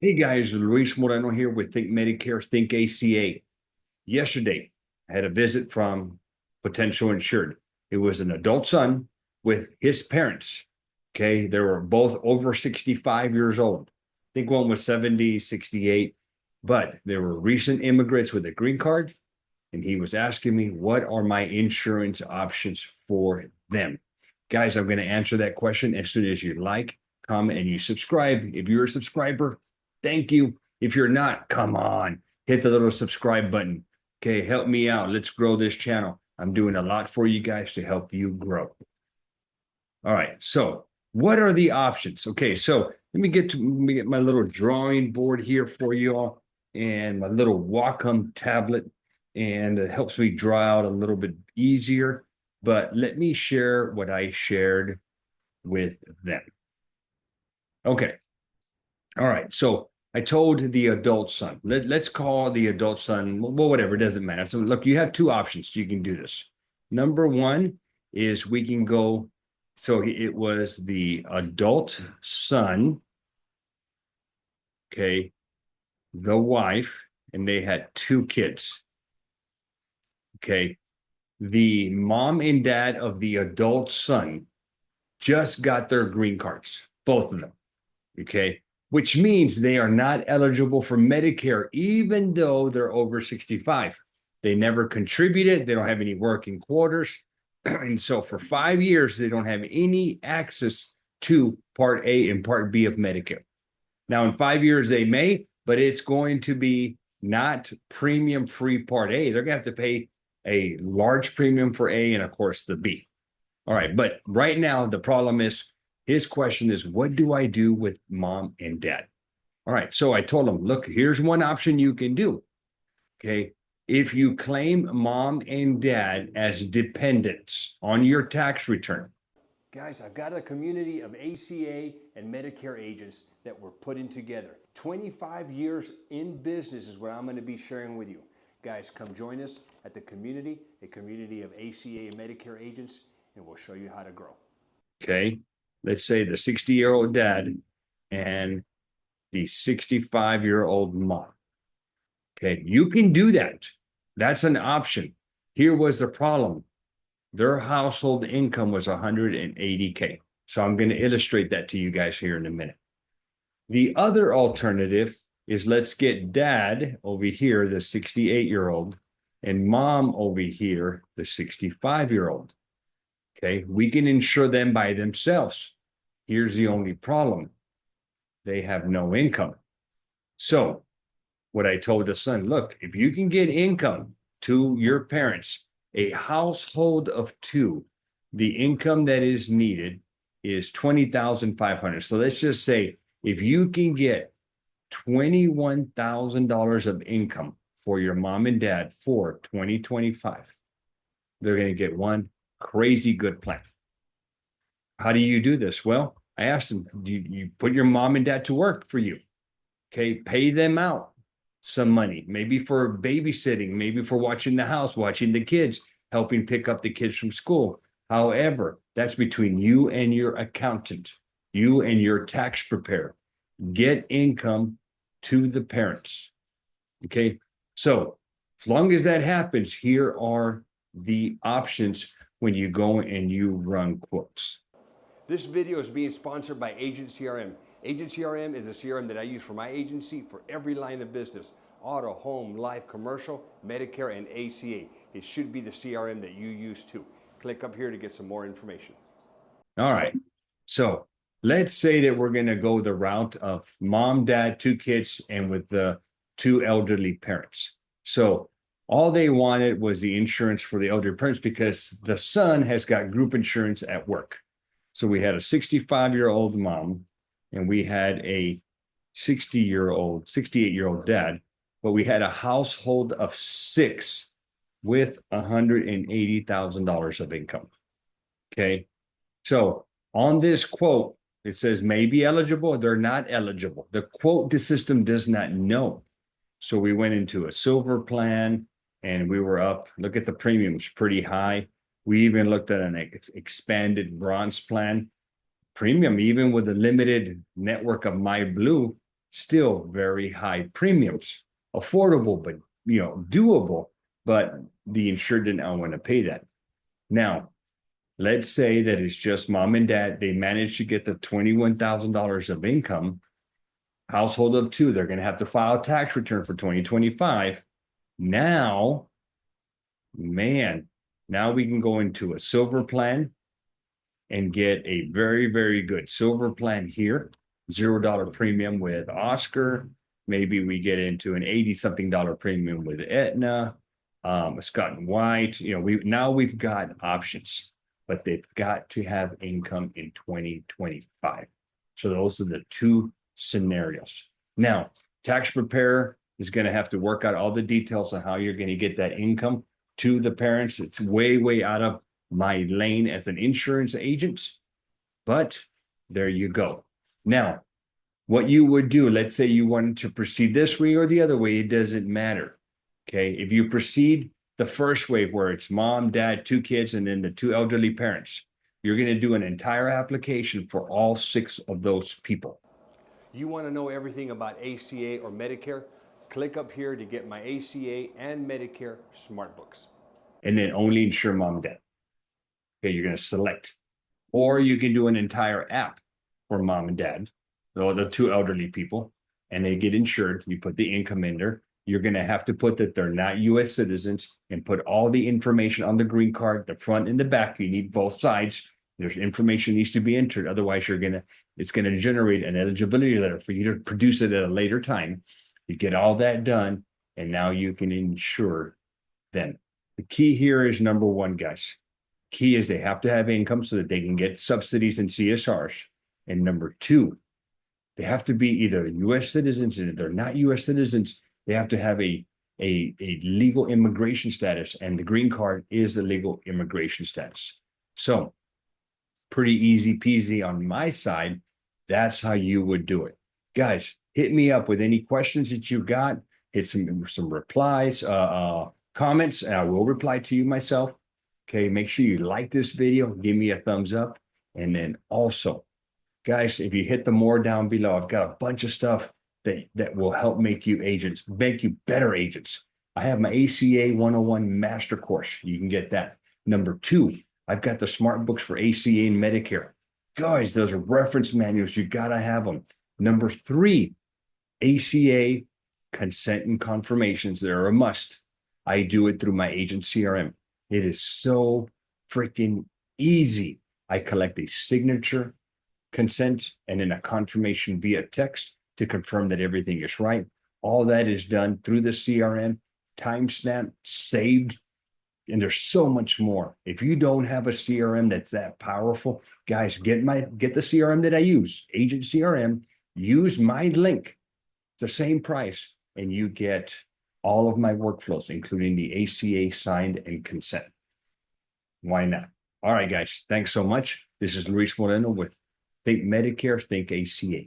Hey guys, Luis Moreno here with Think Medicare, Think ACA. Yesterday, I had a visit from potential insured. It was an adult son with his parents. Okay, they were both over 65 years old. I think one was 70, 68, but they were recent immigrants with a green card. And he was asking me, what are my insurance options for them? Guys, I'm going to answer that question as soon as you like, comment, and you subscribe. If you're a subscriber, thank you. If you're not, come on, hit the little subscribe button. Okay, help me out. Let's grow this channel. I'm doing a lot for you guys to help you grow. All right, so what are the options? Okay, so let me get my little drawing board here for you all and my little Wacom tablet, and it helps me draw out a little bit easier. But let me share what I shared with them. Okay. All right, so I told the adult son, let's call the adult son, well, whatever, it doesn't matter. So look, you have two options. You can do this. Number one is we can go, so it was the adult son, okay, the wife, and they had two kids. Okay, the mom and dad of the adult son just got their green cards, both of them. Okay, which means they are not eligible for Medicare, even though they're over 65. They never contributed. They don't have any working quarters. And so for 5 years, they don't have any access to Part A and Part B of Medicare. Now, in 5 years, they may, but it's going to be not premium-free Part A. They're going to have to pay a large premium for A and, of course, the B. All right, but right now, the problem is, his question is, what do I do with mom and dad? All right, so I told him, look, here's one option you can do. Okay, if you claim mom and dad as dependents on your tax return. Guys, I've got a community of ACA and Medicare agents that we're putting together. 25 years in business is what I'm going to be sharing with you. Guys, come join us at the community, a community of ACA and Medicare agents, and we'll show you how to grow. Okay, let's say the 60-year-old dad and the 65-year-old mom. Okay, you can do that. That's an option. Here was the problem. Their household income was $180K. So I'm going to illustrate that to you guys here in a minute. The other alternative is, let's get dad over here, the 68-year-old, and mom over here, the 65-year-old. Okay, we can insure them by themselves. Here's the only problem. They have no income. So what I told the son, look, if you can get income to your parents, a household of two, the income that is needed is $20,500. So let's just say if you can get $21,000 of income for your mom and dad for 2025, they're going to get one crazy good plan. How do you do this? Well, I asked them, do you put your mom and dad to work for you? Okay, pay them out some money, maybe for babysitting, maybe for watching the house, watching the kids, helping pick up the kids from school. However, that's between you and your accountant, you and your tax preparer. Get income to the parents. Okay, so as long as that happens, here are the options when you go and you run quotes. This video is being sponsored by Agent CRM. Agent CRM is a CRM that I use for my agency for every line of business: auto, home, life, commercial, Medicare, and ACA. It should be the CRM that you use too. Click up here to get some more information. All right, so let's say that we're going to go the route of mom, dad, two kids, and with the two elderly parents. So all they wanted was the insurance for the elderly parents because the son has got group insurance at work. So we had a 65-year-old mom and we had a 68-year-old dad, but we had a household of six with $180,000 of income. Okay. So on this quote, it says may be eligible. They're not eligible. The quote system does not know. So we went into a silver plan and we were up. Look at the premiums, pretty high. We even looked at an expanded bronze plan. Premium, even with a limited network of My Blue, still very high premiums, affordable, but doable. But the insured didn't want to pay that. Now, let's say that it's just mom and dad. They managed to get the $21,000 of income, household of two. They're going to have to file a tax return for 2025. Now, man, now we can go into a silver plan and get a very, very good silver plan here. $0 premium with Oscar. Maybe we get into an 80-something dollar premium with Aetna, Scott and White. We've got options, but they've got to have income in 2025. So those are the two scenarios. Now, tax preparer is going to have to work out all the details on how you're going to get that income to the parents. It's way, way out of my lane as an insurance agent, but there you go. Now, what you would do, let's say you wanted to proceed this way or the other way, it doesn't matter. Okay. If you proceed the first way where it's mom, dad, two kids, and then the two elderly parents, you're going to do an entire application for all 6 of those people. You want to know everything about ACA or Medicare? Click up here to get my ACA and Medicare Smart Books. And then only insure mom and dad. Okay, you're going to select. Or you can do an entire app for mom and dad, the two elderly people, and they get insured. You put the income in there. You're going to have to put that they're not U.S. citizens and put all the information on the green card, the front and the back. You need both sides. There's information needs to be entered. Otherwise, it's going to generate an eligibility letter for you to produce it at a later time. You get all that done, and now you can insure them. The key here is number 1, guys. Key is they have to have income so that they can get subsidies and CSRs. And number 2, they have to be either U.S. citizens, and if they're not U.S. citizens, they have to have a legal immigration status, and the green card is a legal immigration status. So pretty easy peasy on my side. That's how you would do it. Guys, hit me up with any questions that you've got. Hit some replies, comments, and I will reply to you myself. Okay, make sure you like this video, give me a thumbs up, and then also, guys, if you hit the more down below, I've got a bunch of stuff that will help make you agents, make you better agents. I have my ACA 101 master course. You can get that. Number 2, I've got the smart books for ACA and Medicare. Guys, those are reference manuals. You got to have them. Number 3, ACA consent and confirmations. They're a must. I do it through my agent CRM. It is so freaking easy. I collect a signature, consent, and then a confirmation via text to confirm that everything is right. All that is done through the CRM, timestamp, saved, and there's so much more. If you don't have a CRM that's that powerful, guys, get the CRM that I use, Agent CRM. Use my link, the same price, and you get all of my workflows, including the ACA signed and consent. Why not? All right, guys. Thanks so much. This is Luis Moreno with Think Medicare, Think ACA.